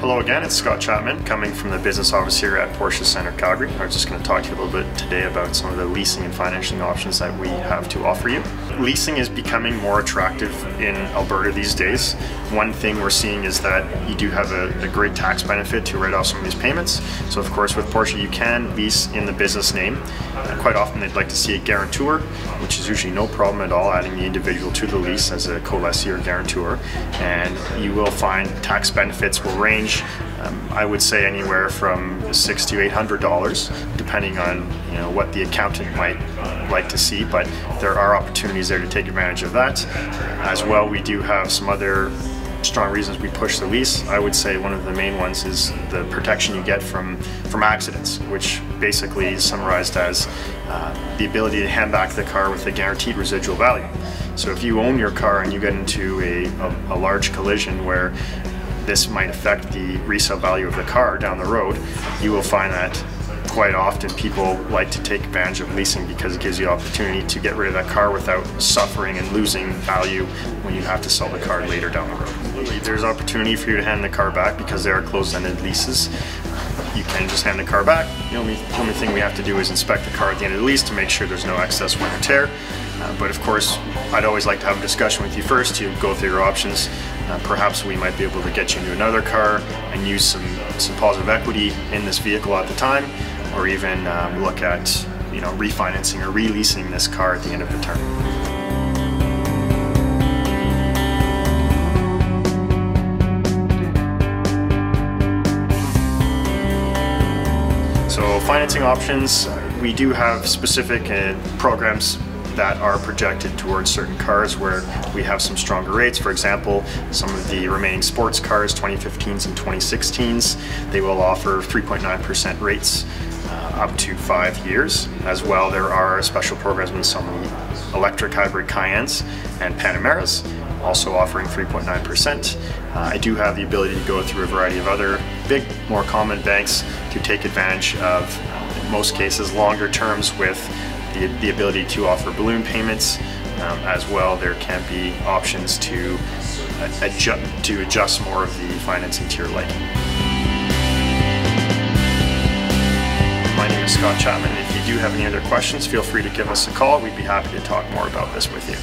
Hello again, it's Scott Chapman coming from the business office here at Porsche Centre Calgary. I was just going to talk to you a little bit today about some of the leasing and financing options that we have to offer you. Leasing is becoming more attractive in Alberta these days. One thing we're seeing is that you do have a great tax benefit to write off some of these payments. So of course with Porsche you can lease in the business name. Quite often they'd like to see a guarantor, which is usually no problem at all, adding the individual to the lease as a co-lessee or guarantor. And you will find tax benefits will range I would say anywhere from $600 to $800, depending on what the accountant might like to see. But there are opportunities there to take advantage of that. As well, we do have some other strong reasons we push the lease. I would say one of the main ones is the protection you get from accidents, which basically is summarized as the ability to hand back the car with a guaranteed residual value. So if you own your car and you get into a large collision where this might affect the resale value of the car down the road, you will find that quite often people like to take advantage of leasing because it gives you the opportunity to get rid of that car without suffering and losing value when you have to sell the car later down the road. There's opportunity for you to hand the car back because they are closed-ended leases. You can just hand the car back. The only thing we have to do is inspect the car at the end of the lease to make sure there's no excess wear and tear. But of course, I'd always like to have a discussion with you first to go through your options. Perhaps we might be able to get you into another car and use some positive equity in this vehicle at the time, or even look at refinancing or releasing this car at the end of the term. So financing options, we do have specific programs that are projected towards certain cars where we have some stronger rates. For example, some of the remaining sports cars, 2015s and 2016s, they will offer 3.9% rates up to 5 years. As well, there are special programs in some electric hybrid Cayennes and Panameras, also offering 3.9%. I do have the ability to go through a variety of other big, more common banks to take advantage of, in most cases, longer terms with the ability to offer balloon payments. As well, there can be options to adjust more of the financing to your liking. My name is Scott Chapman. If you do have any other questions, feel free to give us a call. We'd be happy to talk more about this with you.